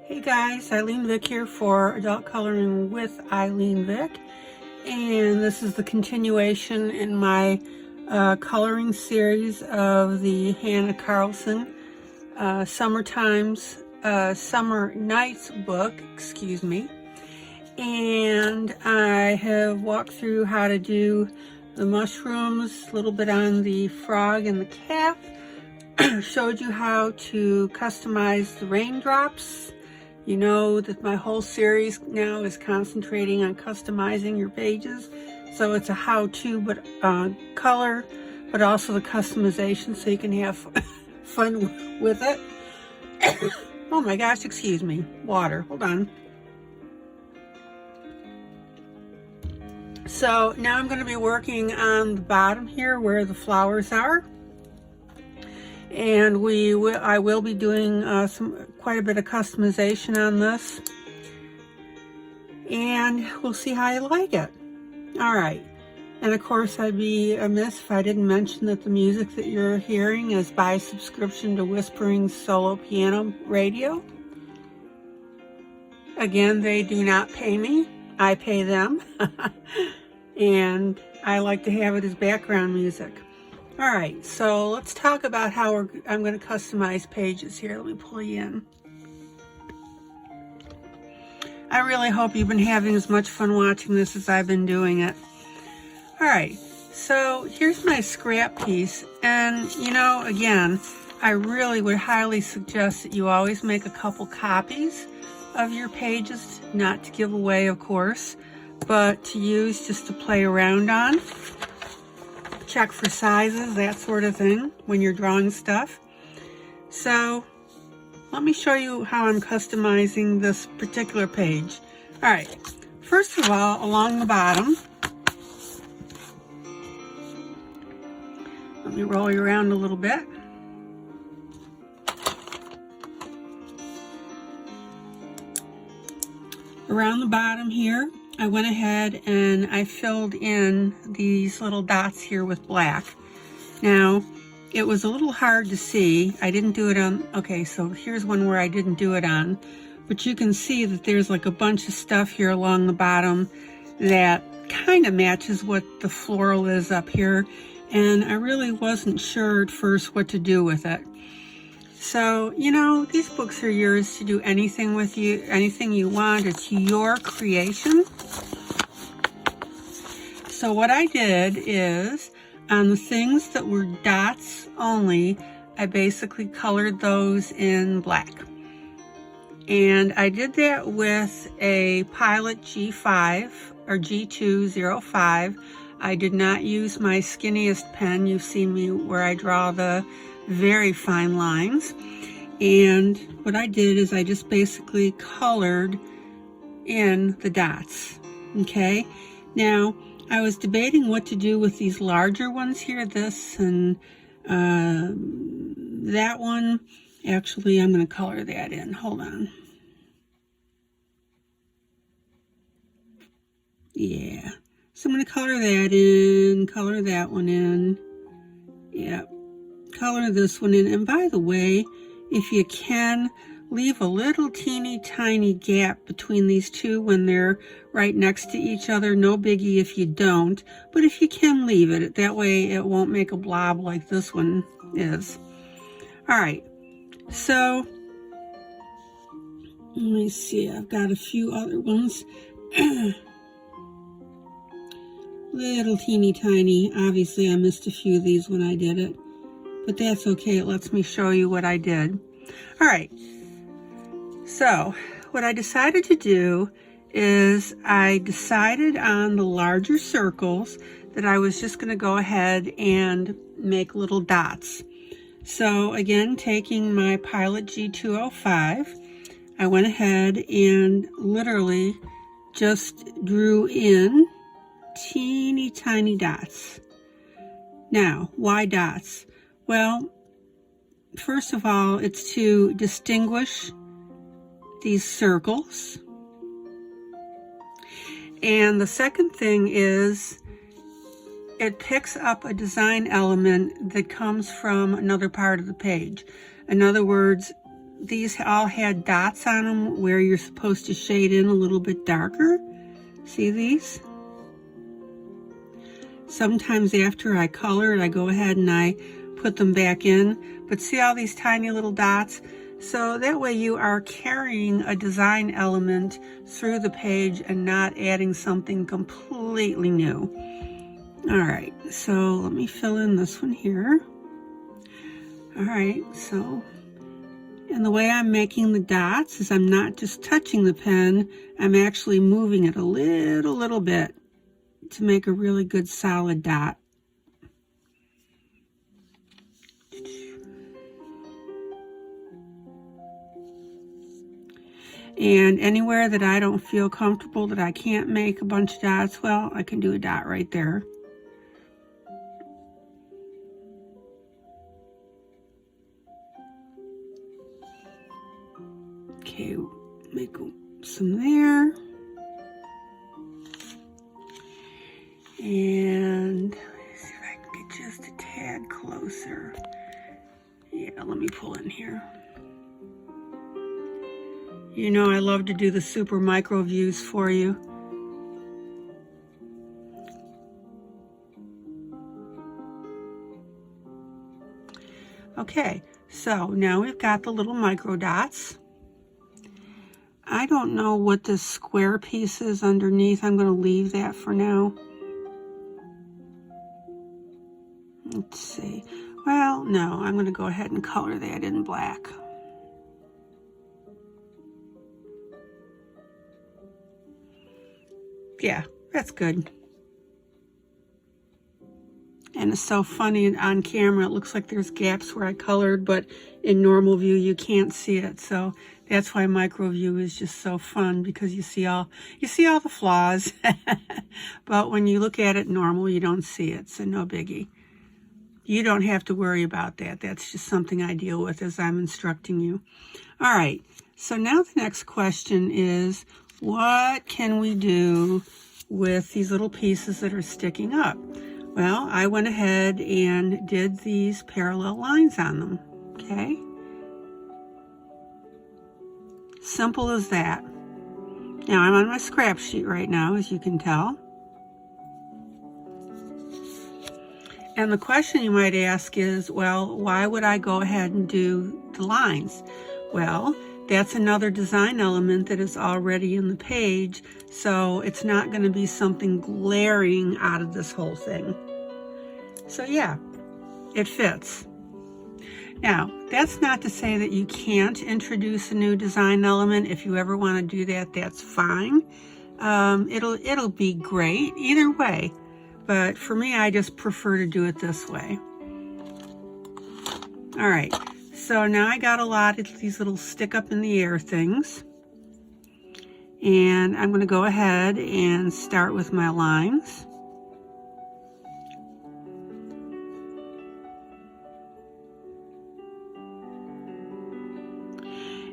Hey guys, ILene Vick here for Adult Coloring with ILene Vick, and this is the continuation in my coloring series of the Hanna Karlzon Summer Nights book, excuse me. And I have walked through how to do the mushrooms, a little bit on the frog and the calf, showed you how to customize the raindrops. You know that my whole series now is concentrating on customizing your pages. So it's a how-to, but color, but also the customization so you can have fun with it. Oh my gosh, excuse me. Water, hold on. So now I'm going to be working on the bottom here where the flowers are. And I will be doing quite a bit of customization on this, and we'll see how you like it. All right, and of course I'd be amiss if I didn't mention that the music that you're hearing is by subscription to Whispering Solo Piano Radio. Again, they do not pay me, I pay them. And I like to have it as background music. All right, so let's talk about how I'm going to customize pages here. Let me pull you in. I really hope you've been having as much fun watching this as I've been doing it. All right, so here's my scrap piece. And, you know, again, I really would highly suggest that you always make a couple copies of your pages, not to give away, of course, but to use just to play around on. Check for sizes, that sort of thing, when you're drawing stuff. So let me show you how I'm customizing this particular page. All right, first of all, along the bottom, let me roll you around a little bit. Around the bottom here, I went ahead and I filled in these little dots here with black. Now, it was a little hard to see. I didn't do it on, okay, so here's one where I didn't do it on, but you can see that there's like a bunch of stuff here along the bottom that kind of matches what the floral is up here, and I really wasn't sure at first what to do with it. So, you know, these books are yours to do anything with you, anything you want. It's your creation. So what I did is, on the things that were dots only, I basically colored those in black. And I did that with a Pilot G5 or G205. I did not use my skinniest pen. You've seen me where I draw the very fine lines. And what I did is I just basically colored in the dots. Okay, now I was debating what to do with these larger ones here, this and that one. Actually, I'm going to color that in. Hold on. Yeah, so I'm going to color that in, color that one in. Yeah, color this one in. And by the way, if you can, leave a little teeny tiny gap between these two when they're right next to each other. No biggie if you don't, but if you can, leave it. That way it won't make a blob like this one is. All right, so let me see. I've got a few other ones. Little teeny tiny. Obviously I missed a few of these when I did it, but that's okay. It lets me show you what I did. All right, so what I decided to do is I decided on the larger circles that I was just going to go ahead and make little dots. So again, taking my Pilot G205, I went ahead and literally just drew in teeny tiny dots. Now, why dots? Well, first of all, it's to distinguish these circles. And the second thing is it picks up a design element that comes from another part of the page. In other words, these all had dots on them where you're supposed to shade in a little bit darker. See these? Sometimes after I color it, I go ahead and I put them back in. But see all these tiny little dots? So that way you are carrying a design element through the page and not adding something completely new. All right, so let me fill in this one here. All right, so, and the way I'm making the dots is I'm not just touching the pen, I'm actually moving it a little bit to make a really good solid dot. And anywhere that I don't feel comfortable, that I can't make a bunch of dots, well, I can do a dot right there. Okay, make some there. And let's see if I can get just a tad closer. Yeah, let me pull in here. You know I love to do the super micro views for you. Okay, so now we've got the little micro dots. I don't know what this square piece is underneath. I'm going to leave that for now. Let's see. Well, no, I'm going to go ahead and color that in black. Yeah, that's good. And it's so funny on camera, it looks like there's gaps where I colored, but in normal view you can't see it. So that's why micro view is just so fun, because you see all the flaws. But when you look at it normal, you don't see it, so no biggie. You don't have to worry about that. That's just something I deal with as I'm instructing you. All right, so now the next question is, what can we do with these little pieces that are sticking up? Well, I went ahead and did these parallel lines on them, okay? Simple as that. Now, I'm on my scrap sheet right now, as you can tell. And the question you might ask is, well, why would I go ahead and do the lines? Well, that's another design element that is already in the page, so it's not going to be something glaring out of this whole thing. So yeah, it fits. Now, that's not to say that you can't introduce a new design element. If you ever want to do that, that's fine. It'll be great either way. But for me, I just prefer to do it this way. All right, so now I got a lot of these little stick up in the air things. And I'm going to go ahead and start with my lines.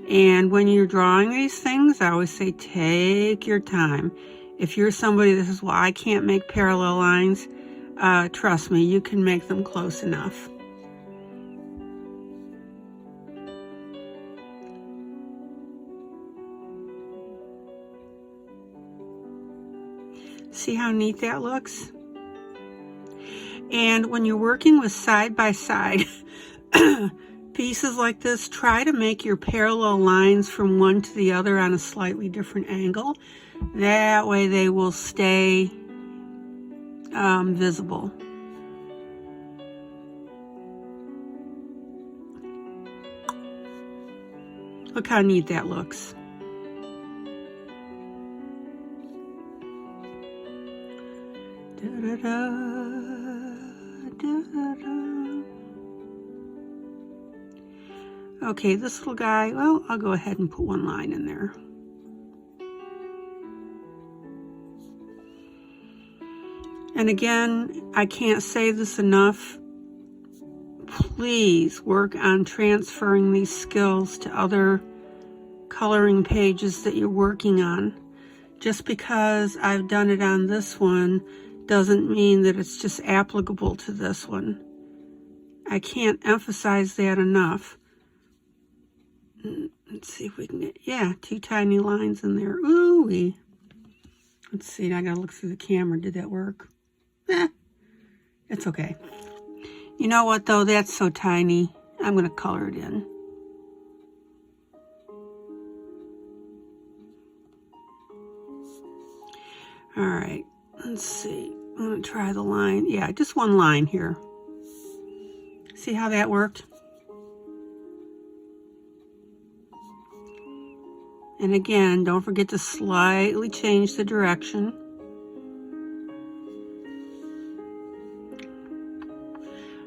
And when you're drawing these things, I always say take your time. If you're somebody that says, well, I can't make parallel lines, trust me, you can make them close enough. See how neat that looks? And when you're working with side-by-side pieces like this, try to make your parallel lines from one to the other on a slightly different angle. That way they will stay visible. Look how neat that looks. Okay, this little guy, well, I'll go ahead and put one line in there. And again, I can't say this enough. Please work on transferring these skills to other coloring pages that you're working on. Just because I've done it on this one doesn't mean that it's just applicable to this one. I can't emphasize that enough. Let's see if we can get, yeah, 2 tiny lines in there. Ooh-wee. Let's see, I gotta look through the camera. Did that work? It's okay. You know what though, that's so tiny. I'm gonna color it in. All right, let's see. I'm gonna try the line. Yeah, just 1 line here. See how that worked? And again, don't forget to slightly change the direction.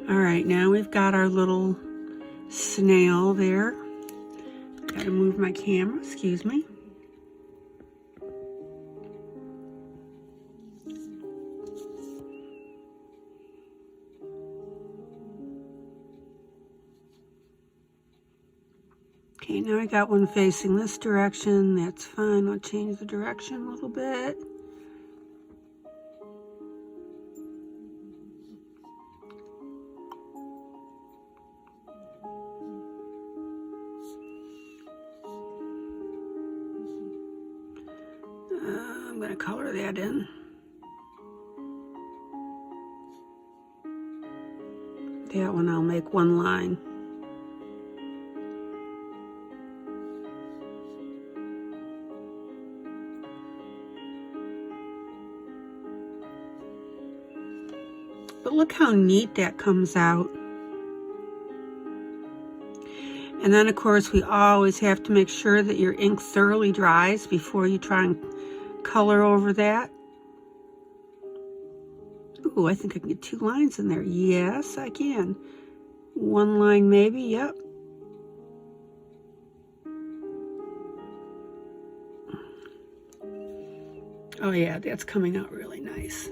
All right, now we've got our little snail there. Gotta move my camera, excuse me. Okay, now I got one facing this direction. That's fine. I'll change the direction a little bit. I'm going to color that in. That one I'll make 1 line. But look how neat that comes out. And then of course we always have to make sure that your ink thoroughly dries before you try and color over that. Ooh, I think I can get 2 lines in there. Yes, I can. 1 line maybe, yep. Oh yeah, that's coming out really nice.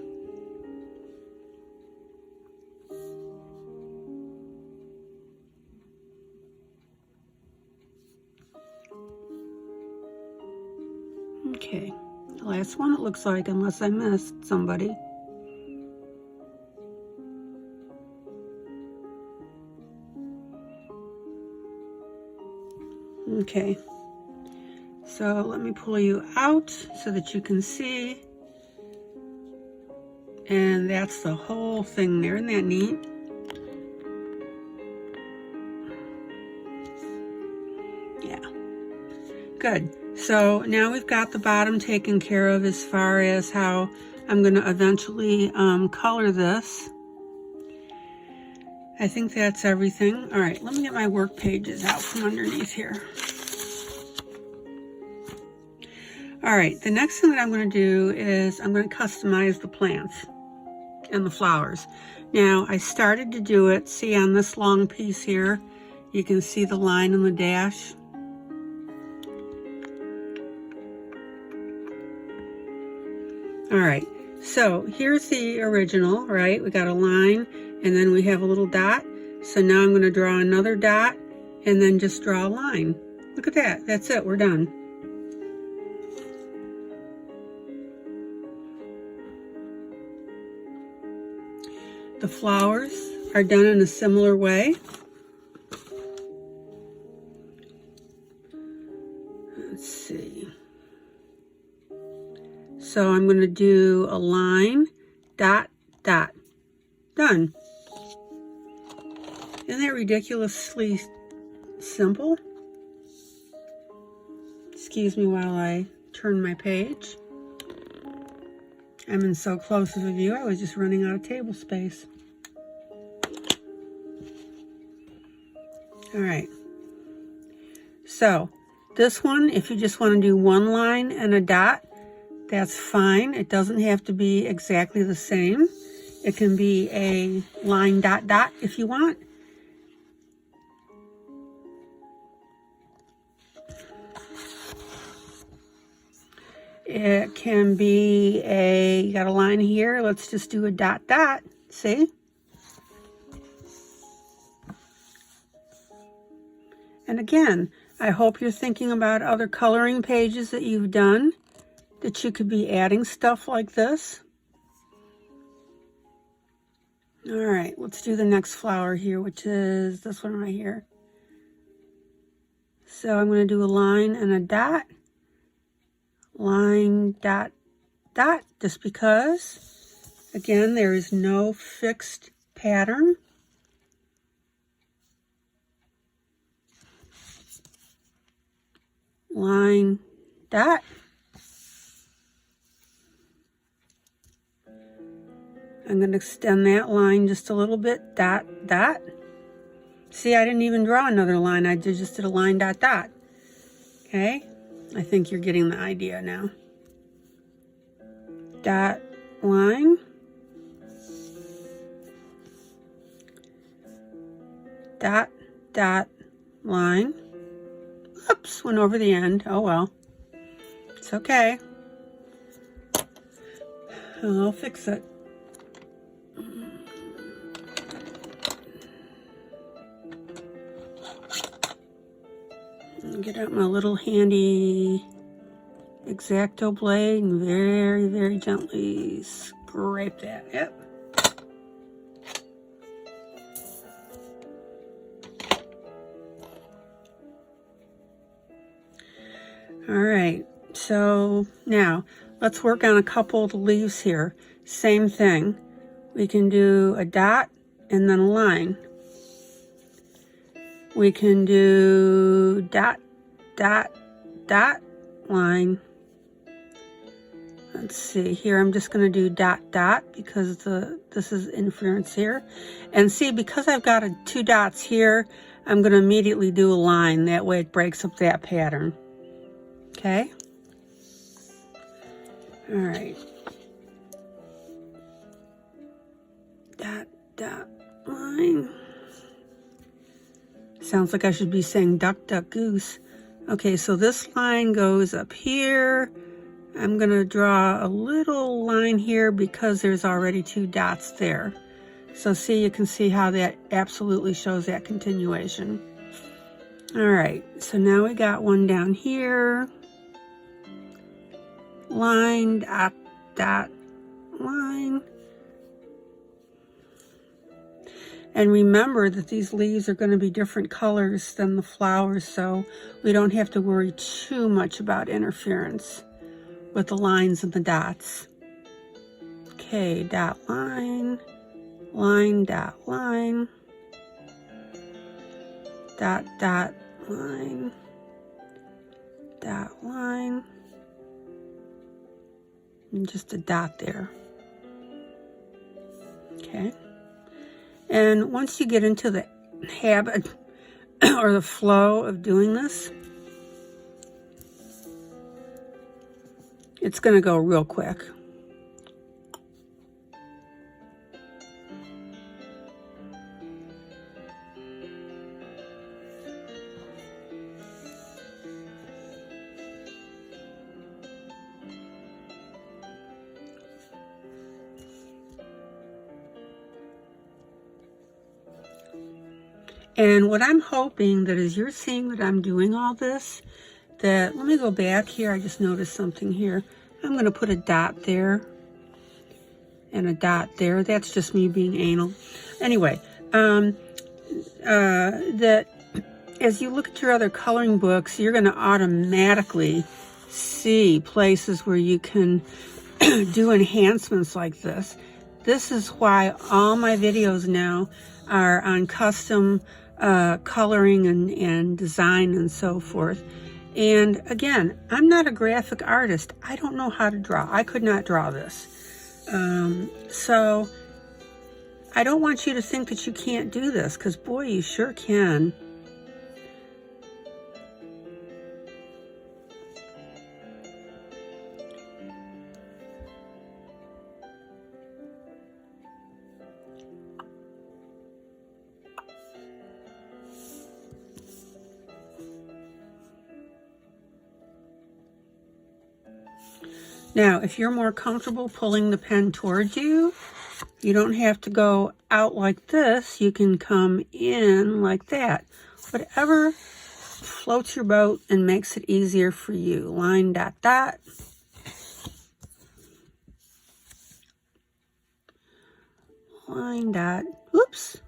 Okay, the last one it looks like, unless I missed somebody. Okay, so let me pull you out so that you can see. And that's the whole thing there. Isn't that neat? Yeah, good. So now we've got the bottom taken care of as far as how I'm going to eventually color this. I think that's everything. All right, let me get my work pages out from underneath here. All right, the next thing that I'm going to do is I'm going to customize the plants and the flowers. Now, I started to do it. See on this long piece here, you can see the line and the dash. All right, so here's the original, right? We got a line and then we have a little dot. So now I'm going to draw another dot and then just draw a line. Look at that. That's it. We're done. The flowers are done in a similar way. Let's see. So I'm going to do a line, dot, dot. Done. Isn't that ridiculously simple? Excuse me while I turn my page. I'm in so close of a view, I was just running out of table space. All right. So this one, if you just want to do 1 line and a dot, that's fine. It doesn't have to be exactly the same. It can be a line dot dot if you want. It can be you got a line here. Let's just do a dot dot. See? And again, I hope you're thinking about other coloring pages that you've done, that you could be adding stuff like this. All right, let's do the next flower here, which is this one right here. So I'm going to do a line and a dot, line, dot, dot, just because, again, there is no fixed pattern. Line, dot. I'm going to extend that line just a little bit, dot, dot. See, I didn't even draw another line. I just did a line, dot, dot. Okay? I think you're getting the idea now. Dot, line. Dot, dot, line. Oops, went over the end. Oh well. It's okay. I'll fix it. Get out my little handy X-Acto blade and very, very gently scrape that. Yep. All right, so now let's work on a couple of the leaves here. Same thing. We can do a dot and then a line. We can do dot, dot, dot, line. Let's see here, I'm just going to do dot, dot because this is interference here. And see, because I've got two dots here, I'm going to immediately do a line. That way it breaks up that pattern. Okay? All right. Dot, dot, line. Sounds like I should be saying duck, duck, goose. Okay, so this line goes up here. I'm going to draw a little line here because there's already two dots there. So see, you can see how that absolutely shows that continuation. All right, so now we got one down here. Line, dot, dot, line. And remember that these leaves are going to be different colors than the flowers, so we don't have to worry too much about interference with the lines and the dots. Okay, dot, line, line, dot, line, dot, dot, line, dot, line, and just a dot there. Okay. And once you get into the habit or the flow of doing this, it's going to go real quick. And what I'm hoping that as you're seeing that I'm doing all this, that, let me go back here, I just noticed something here. I'm going to put a dot there and a dot there. That's just me being anal. Anyway, that as you look at your other coloring books, you're going to automatically see places where you can do enhancements like this. This is why all my videos now are on custom coloring and design and so forth. And again, I'm not a graphic artist. I don't know how to draw. I could not draw this. So I don't want you to think that you can't do this, because boy, you sure can. Now, if you're more comfortable pulling the pen towards you, you don't have to go out like this. You can come in like that. Whatever floats your boat and makes it easier for you. Line, dot, dot. Line, dot. Oops.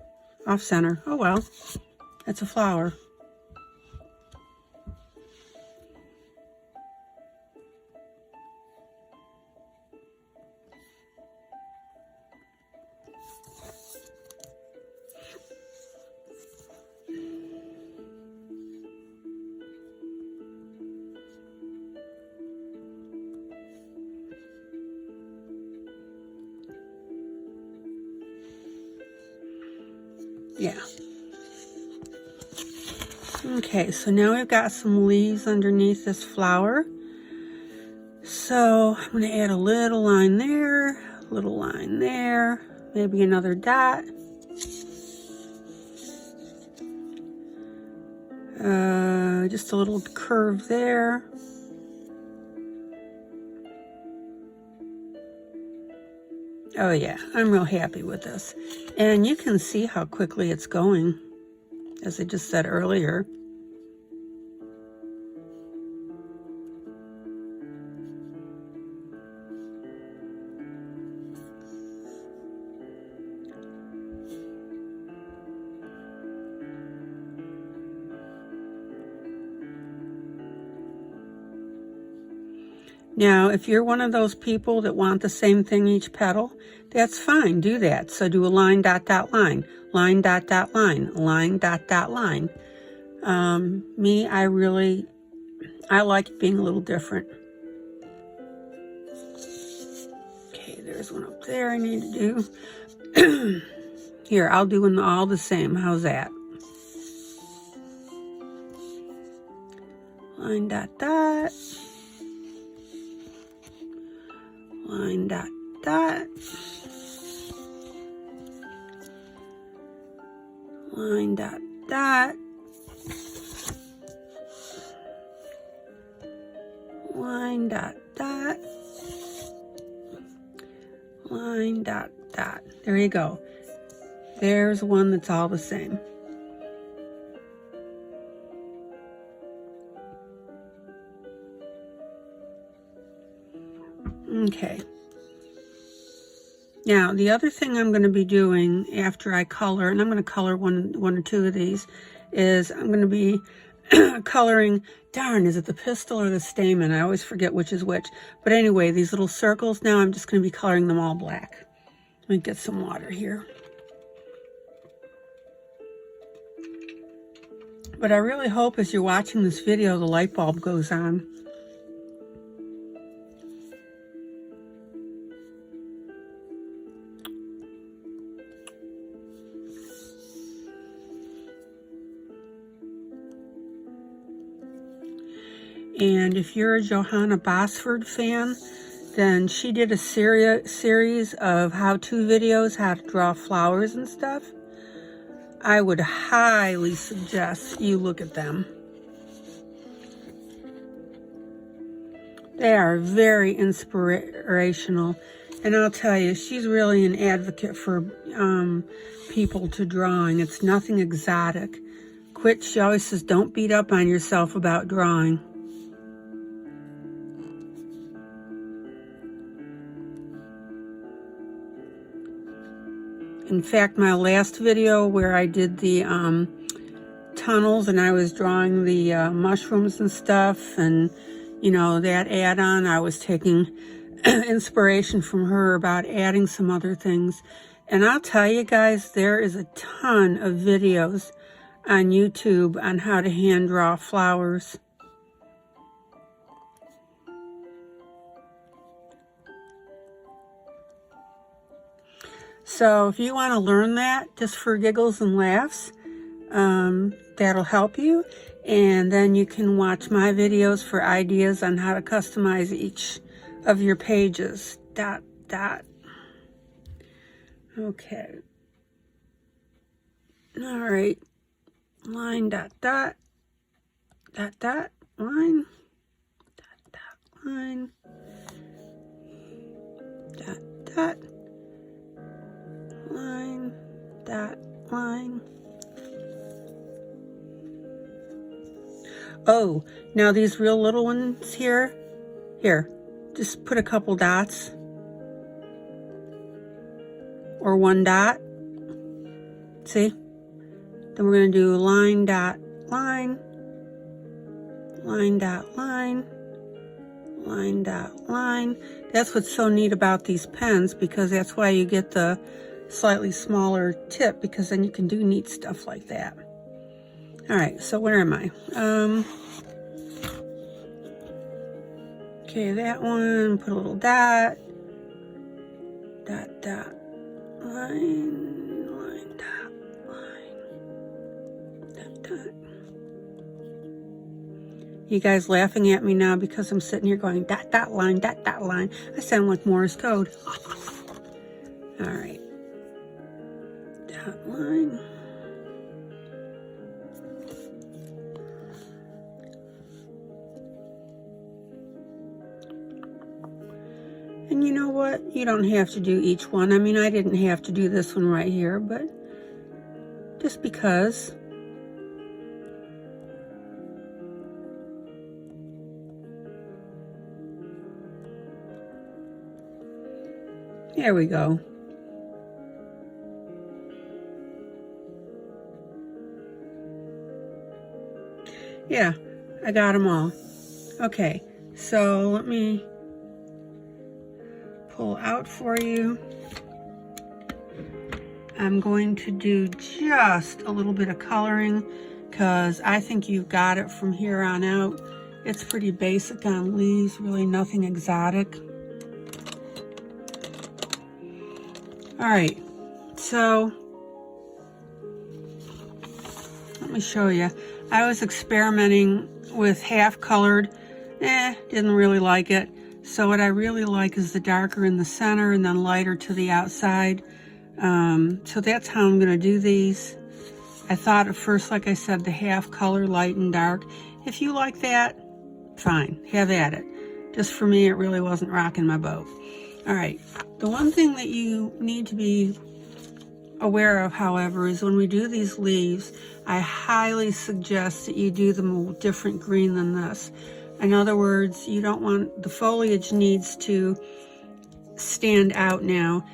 Off center. Oh well. It's a flower. Yeah. Okay, so now we've got some leaves underneath this flower. So I'm going to add a little line there, a little line there, maybe another dot. Just a little curve there. Oh yeah, I'm real happy with this. And you can see how quickly it's going, as I just said earlier. Now, if you're one of those people that want the same thing each petal, that's fine, do that. So do a line, dot, dot, line, dot, dot, line, dot, dot, line. Me, I like being a little different. Okay, there's one up there I need to do. Here, I'll do them all the same. How's that? Line, dot, dot. Line, dot, dot. Line, dot, dot. Line, dot, dot. Line, dot, dot. There you go. There's one that's all the same. Okay. Now, the other thing I'm going to be doing after I color, and I'm going to color one or two of these, is I'm going to be coloring, darn, is it the pistil or the stamen? I always forget which is which. But anyway, these little circles, now I'm just going to be coloring them all black. Let me get some water here. But I really hope as you're watching this video, the light bulb goes on. And if you're a Johanna Bosford fan, then she did a series of how-to videos, how to draw flowers and stuff. I would highly suggest you look at them. They are very inspirational. And I'll tell you, she's really an advocate for people to drawing. It's nothing exotic. She always says, don't beat up on yourself about drawing. In fact, my last video where I did the tunnels and I was drawing the mushrooms and stuff, and you know, that add-on, I was taking inspiration from her about adding some other things. And I'll tell you guys, there is a ton of videos on YouTube on how to hand draw flowers. So if you want to learn that just for giggles and laughs, that'll help you. And then you can watch my videos for ideas on how to customize each of your pages. Dot, dot. Okay. All right. Line, dot, dot. Dot, dot. Line. Dot, dot. Line. Dot, dot. Line, dot, line. Oh, now these real little ones here, just put a couple dots or one dot. See? Then we're going to do line, dot, line, line, dot, line, line, dot, line. That's what's so neat about these pens, because that's why you get the slightly smaller tip, because then you can do neat stuff like that. All right, so where am I? Okay, that one, put a little dot, dot, dot, line, line, dot, line. You guys laughing at me now because I'm sitting here going dot, dot, line, dot, dot, line. I sound like Morse code. All right. Dot, line. And you know what? You don't have to do each one. I mean, I didn't have to do this one right here, but just because. There we go. Yeah, I got them all. Okay, so let me pull out for you. I'm going to do just a little bit of coloring because I think you've got it from here on out. It's pretty basic on leaves, really nothing exotic. All right, so let me show you. I was experimenting with half colored, didn't really like it. So what I really like is the darker in the center and then lighter to the outside. So that's how I'm gonna do these. I thought at first, like I said, the half color, light and dark. If you like that, fine, have at it. Just for me, it really wasn't rocking my boat. All right, the one thing that you need to be aware of, however, is when we do these leaves, I highly suggest that you do them a different green than this. In other words, you don't want, the foliage needs to stand out now,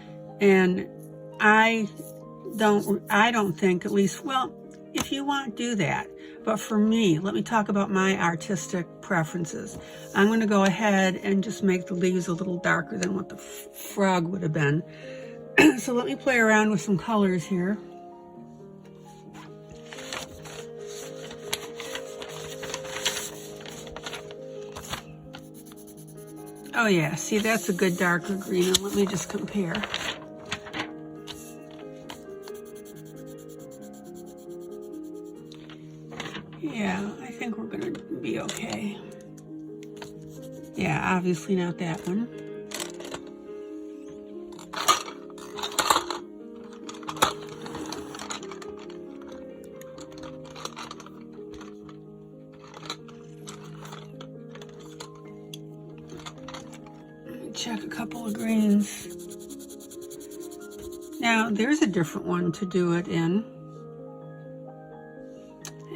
and I don't think, at least, well, if you want, do that. But for me, let me talk about my artistic preferences. I'm going to go ahead and just make the leaves a little darker than what the frog would have been. So let me play around with some colors here. Oh yeah, see, that's a good darker green. Let me just compare. Yeah, I think we're gonna be okay. Yeah, obviously not that one. Let me check a couple of greens. Now, there's a different one to do it in.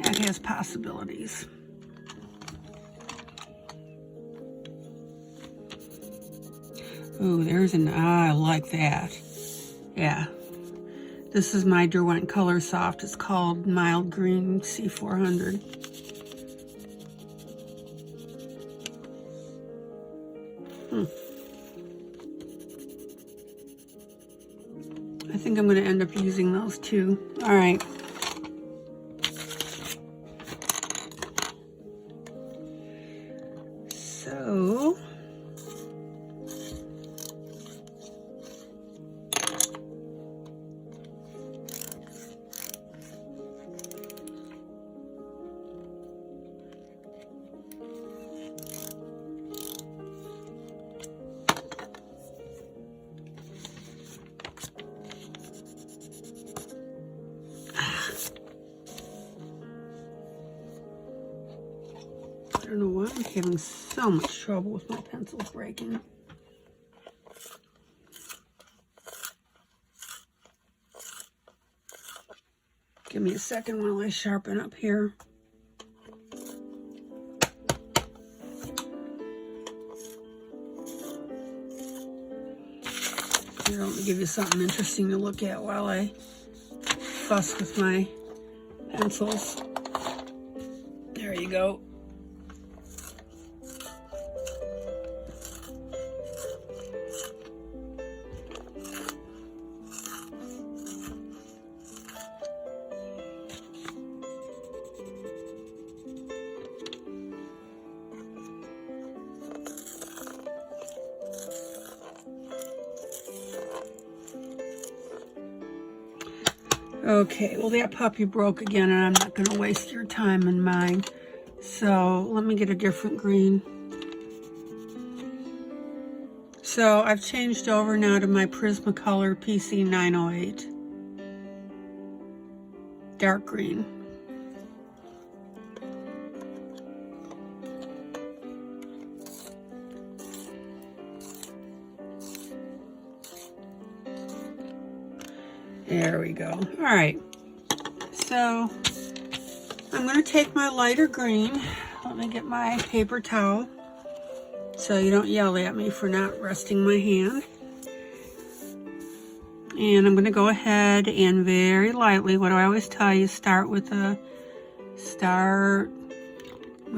It has possibilities. Ooh, there's an, I like that. Yeah. This is my Derwent Color Soft. It's called Mild Green C400. I think I'm going to end up using those too. All right. So, I don't know why I'm having so much trouble with my pencils breaking. Give me a second while I sharpen up here. Here, let me give you something interesting to look at while I fuss with my pencils. There you go. Okay, well that puppy broke again, and I'm not going to waste your time and mine. So let me get a different green. So I've changed over now to my Prismacolor PC 908. Dark green. There we go. All right. So I'm going to take my lighter green. Let me get my paper towel so you don't yell at me for not resting my hand. And I'm going to go ahead and very lightly, what do I always tell you, start with a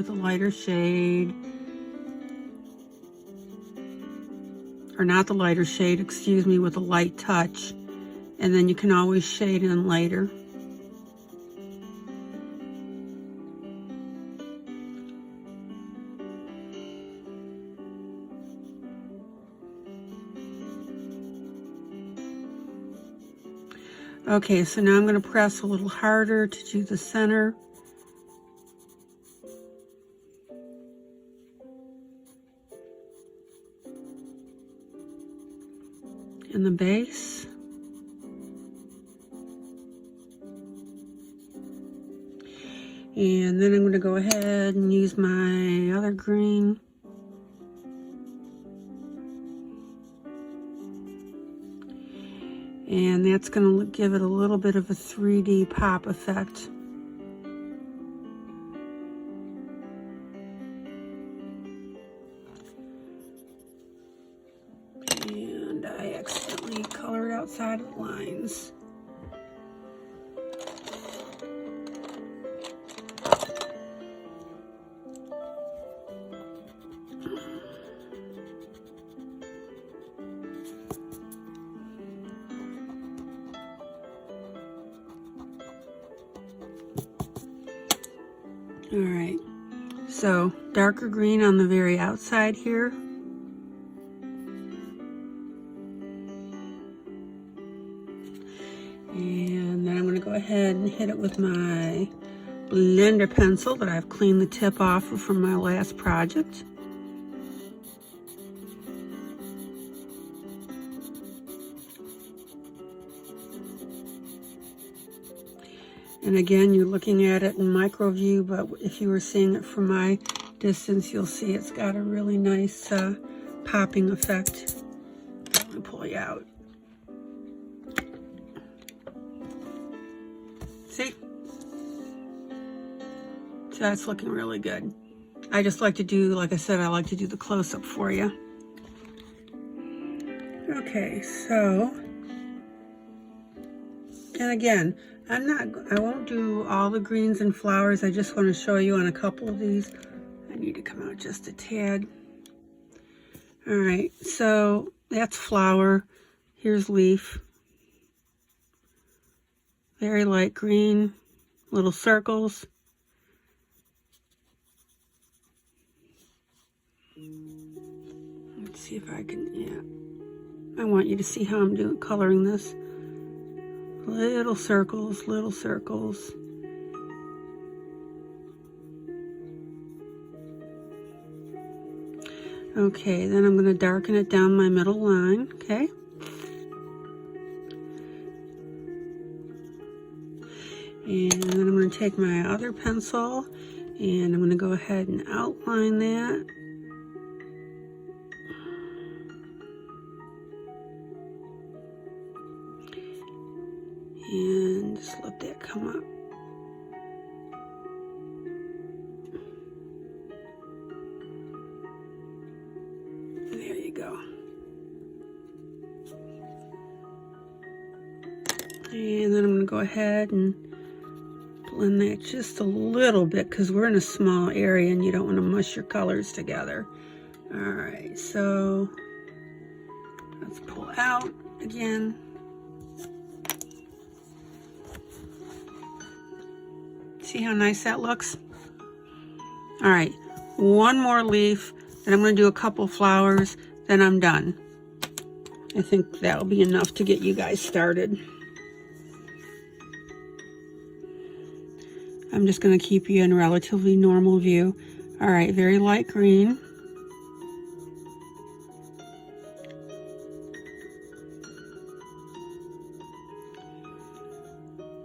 lighter shade. Or not the lighter shade, excuse me, with a light touch. And then you can always shade in later. Okay, so now I'm going to press a little harder to do the center. And the base. And then I'm going to go ahead and use my other green. And that's going to give it a little bit of a 3D pop effect. And I accidentally colored outside of the lines. All right, so darker green on the very outside here. And then I'm going to go ahead and hit it with my blender pencil that I've cleaned the tip off of from my last project. And again, you're looking at it in micro view, but if you were seeing it from my distance, you'll see it's got a really nice popping effect. Let me pull you out. See? So that's looking really good. I just like to do, like I said, I like to do the close-up for you. Okay, so, and again, I won't do all the greens and flowers. I just want to show you on a couple of these. I need to come out just a tad. All right, so that's flower. Here's leaf. Very light green, little circles. Let's see if I can, yeah. I want you to see how I'm doing coloring this. Little circles, little circles. Okay, then I'm going to darken it down my middle line, okay? And then I'm going to take my other pencil and I'm going to go ahead and outline that. And just let that come up. There you go. And then I'm going to go ahead and blend that just a little bit because we're in a small area and you don't want to mush your colors together. All right, so let's pull out again. See how nice that looks? All right, one more leaf, then I'm going to do a couple flowers, then I'm done. I think that'll be enough to get you guys started. I'm just going to keep you in relatively normal view. All right, very light green.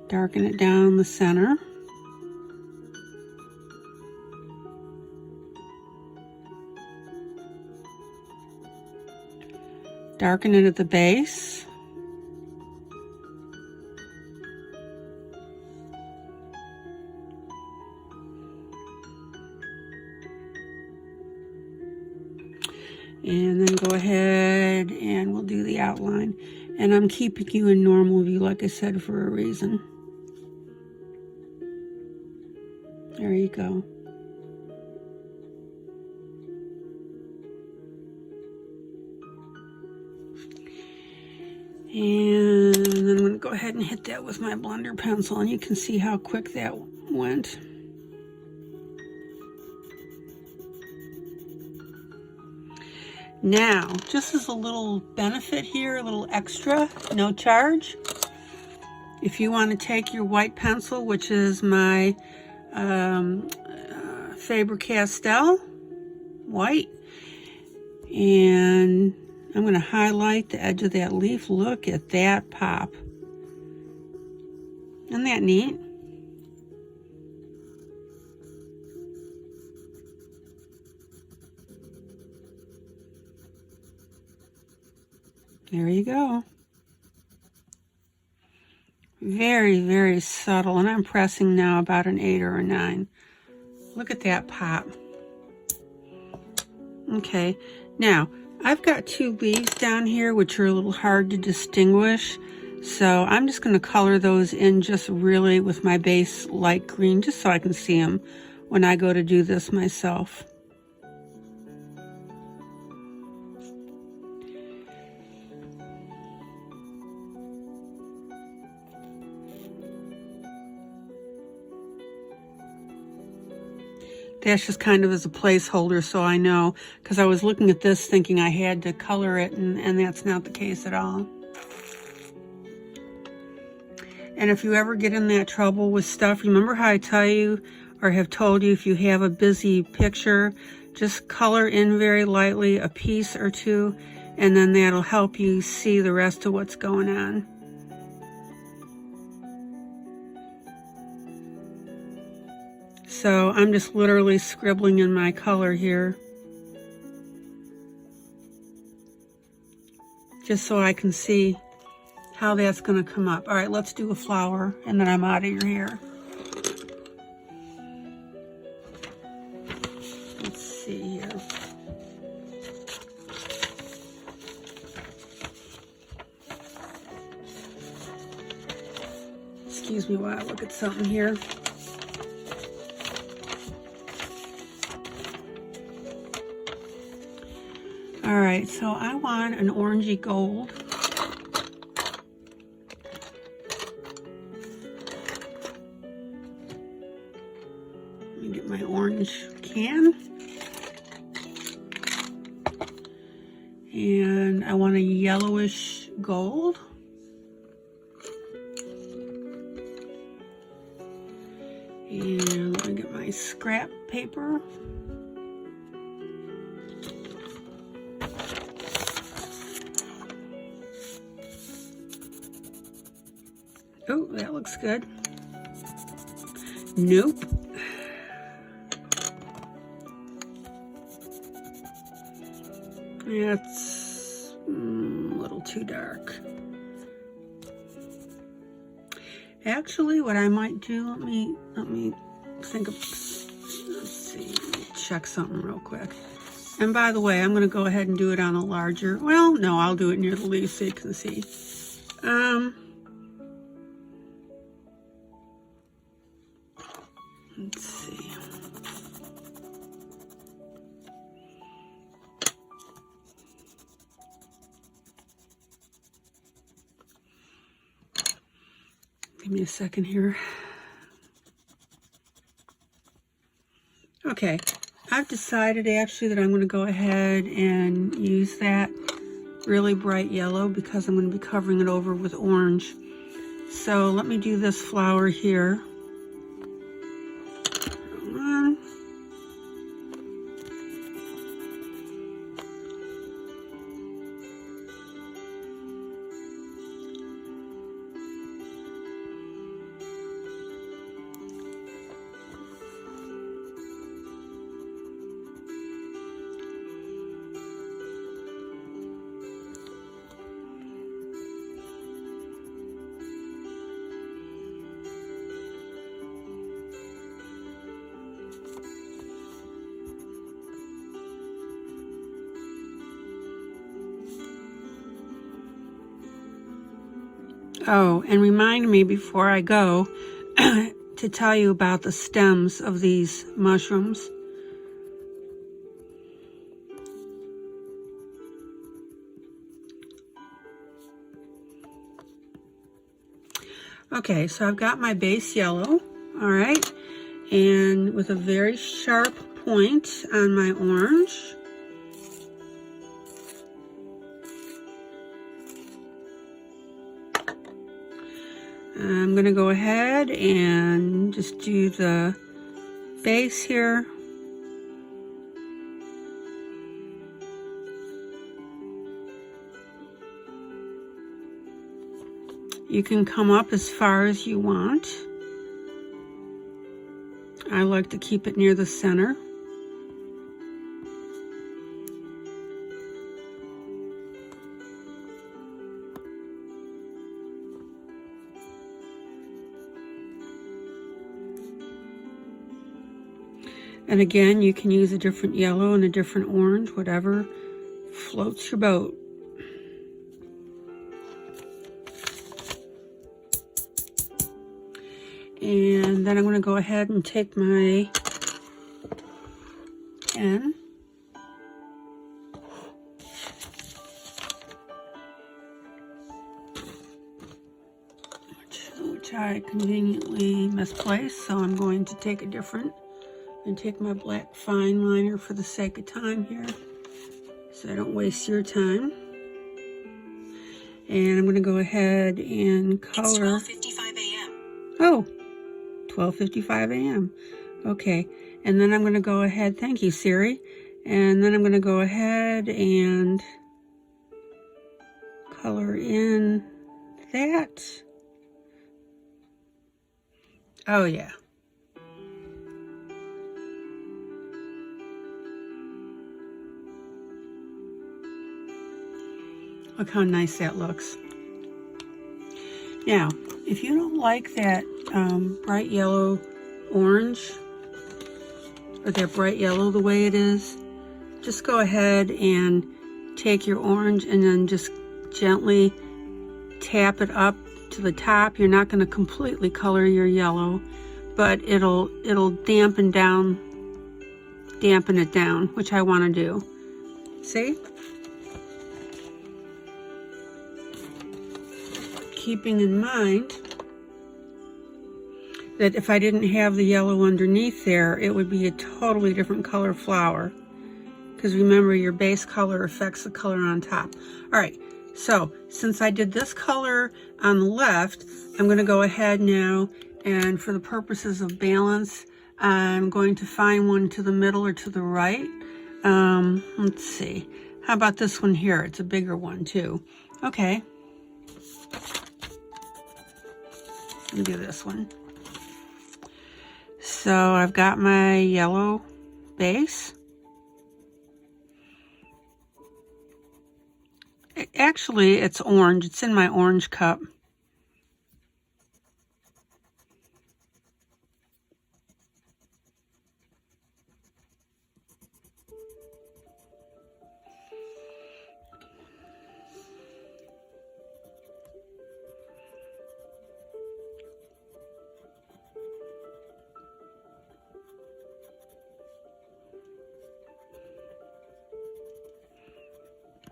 Darken it down the center. Darken it at the base. And then go ahead and we'll do the outline. And I'm keeping you in normal view, like I said, for a reason. There you go. And then I'm going to go ahead and hit that with my blender pencil, and you can see how quick that went. Now, just as a little benefit here, a little extra, no charge, if you want to take your white pencil, which is my Faber-Castell white, and I'm going to highlight the edge of that leaf. Look at that pop. Isn't that neat? There you go. Very, very subtle, and I'm pressing now about an 8 or a 9. Look at that pop. Okay, now I've got 2 leaves down here which are a little hard to distinguish, so I'm just going to color those in just really with my base light green, just so I can see them when I go to do this myself. That's just kind of as a placeholder, so I know, because I was looking at this thinking I had to color it, and that's not the case at all. And if you ever get in that trouble with stuff, remember how I tell you or have told you, if you have a busy picture, just color in very lightly a piece or two, and then that'll help you see the rest of what's going on. So I'm just literally scribbling in my color here, just so I can see how that's going to come up. All right, let's do a flower, and then I'm out of your hair. Let's see here. Excuse me while I look at something here. All right, so I want an orangey gold. Let me get my orange can. And I want a yellowish gold. And let me get my scrap paper. Oh, that looks good. Nope. That's a little too dark. Actually, what I might do, let me think of, let's see, check something real quick. And by the way, I'm going to go ahead and do it on a larger, well, no, I'll do it near the leaf so you can see. Let's see. Give me a second here. Okay, I've decided actually that I'm going to go ahead and use that really bright yellow because I'm going to be covering it over with orange. So let me do this flower here. Oh, and remind me before I go to tell you about the stems of these mushrooms. Okay, so I've got my base yellow, all right, and with a very sharp point on my orange. I'm going to go ahead and just do the base here. You can come up as far as you want. I like to keep it near the center. And again, you can use a different yellow and a different orange, whatever floats your boat. And then I'm going to go ahead and take my pen. Which I conveniently misplaced, so I'm going to take a different and take my black fine liner for the sake of time here, so I don't waste your time. And I'm going to go ahead and color. It's 12:55 a.m. Oh, 12:55 a.m. Okay, and then I'm going to go ahead, thank you Siri, and then I'm going to go ahead and color in that. Oh yeah. Look how nice that looks. Now, if you don't like that bright yellow orange, or that bright yellow the way it is, just go ahead and take your orange and then just gently tap it up to the top. You're not going to completely color your yellow, but it'll dampen it down, which I want to do. See? Keeping in mind that if I didn't have the yellow underneath there, it would be a totally different color flower. Because remember, your base color affects the color on top. All right, so since I did this color on the left, I'm going to go ahead now, and for the purposes of balance, I'm going to find one to the middle or to the right. Let's see. How about this one here? It's a bigger one too. Okay. Let me do this one. So I've got my yellow base. Actually, it's orange. It's in my orange cup.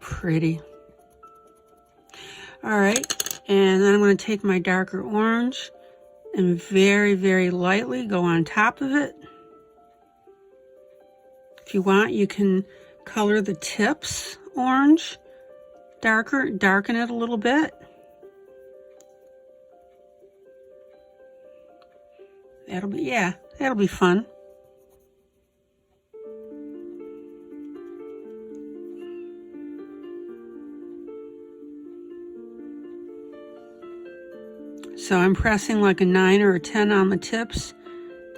Pretty. All right, and then I'm going to take my darker orange and very, very lightly go on top of it. If you want, you can color the tips orange, darken it a little bit. That'll be fun. So I'm pressing like a 9 or a 10 on the tips,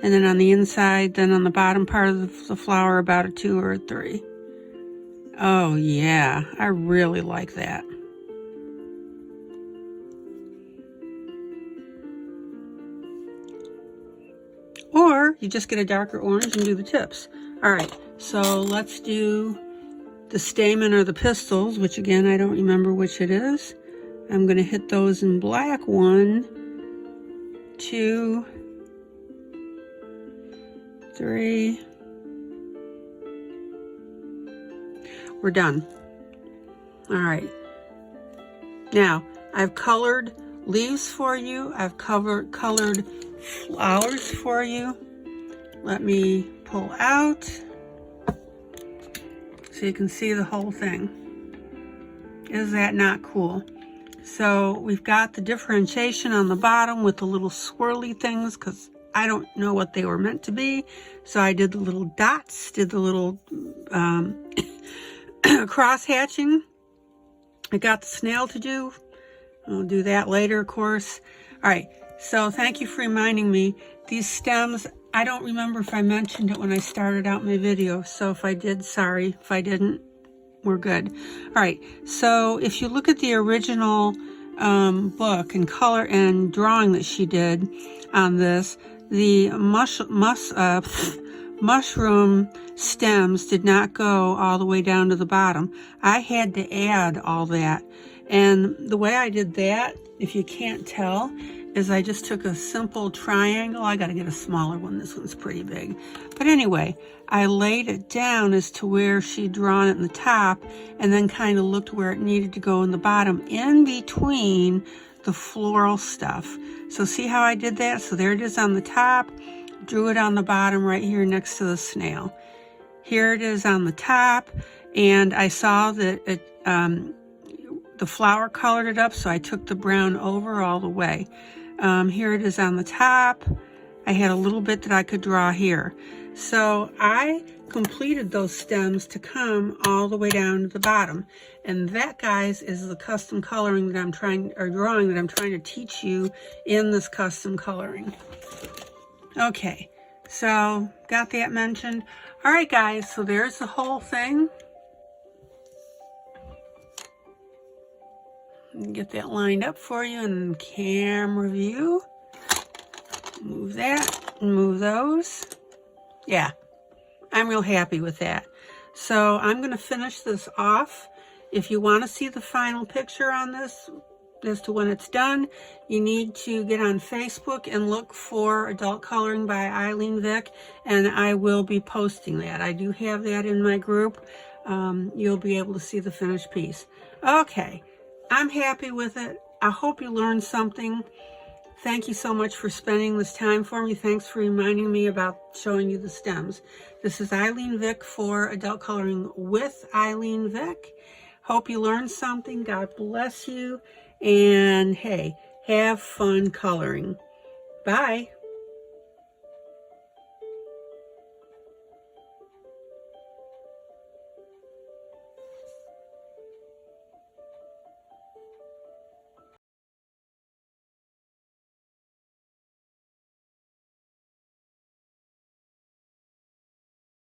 and then on the inside, then on the bottom part of the flower, about a 2 or a 3. Oh yeah, I really like that. Or you just get a darker orange and do the tips. All right, so let's do the stamen or the pistils, which again, I don't remember which it is. I'm going to hit those in black. 1, 2, 3. We're done. All right. Now, I've colored leaves for you. I've colored flowers for you. Let me pull out so you can see the whole thing. Is that not cool? So we've got the differentiation on the bottom with the little swirly things, because I don't know what they were meant to be. So I did the little dots, did the little cross hatching. I got the snail to do. I'll do that later, of course. All right, so thank you for reminding me. These stems, I don't remember if I mentioned it when I started out my video. So if I did, sorry. If I didn't, we're good. All right, so if you look at the original book and color and drawing that she did on this, the mushroom stems did not go all the way down to the bottom. I had to add all that. And the way I did that, if you can't tell, is I just took a simple triangle. I got to get a smaller one. This one's pretty big. But anyway, I laid it down as to where she'd drawn it in the top, and then kind of looked where it needed to go in the bottom, in between the floral stuff. So see how I did that? So there it is on the top, drew it on the bottom right here next to the snail. Here it is on the top, and I saw that it, the flower colored it up, so I took the brown over all the way. Here it is on the top. I had a little bit that I could draw here. So I completed those stems to come all the way down to the bottom. And that, guys, is the custom coloring that I'm trying, or drawing that I'm trying to teach you in this custom coloring. Okay, so got that mentioned. All right, guys, so there's the whole thing. Get that lined up for you in camera view. Move that, move those. Yeah, I'm real happy with that. So I'm going to finish this off. If you want to see the final picture on this, as to when it's done, you need to get on Facebook and look for Adult Coloring by ILene Vick, and I will be posting that. I do have that in my group. You'll be able to see the finished piece. Okay, I'm happy with it. I hope you learned something. Thank you so much for spending this time for me. Thanks for reminding me about showing you the stems. This is ILene Vick for Adult Coloring with ILene Vick. Hope you learned something. God bless you. And hey, have fun coloring. Bye.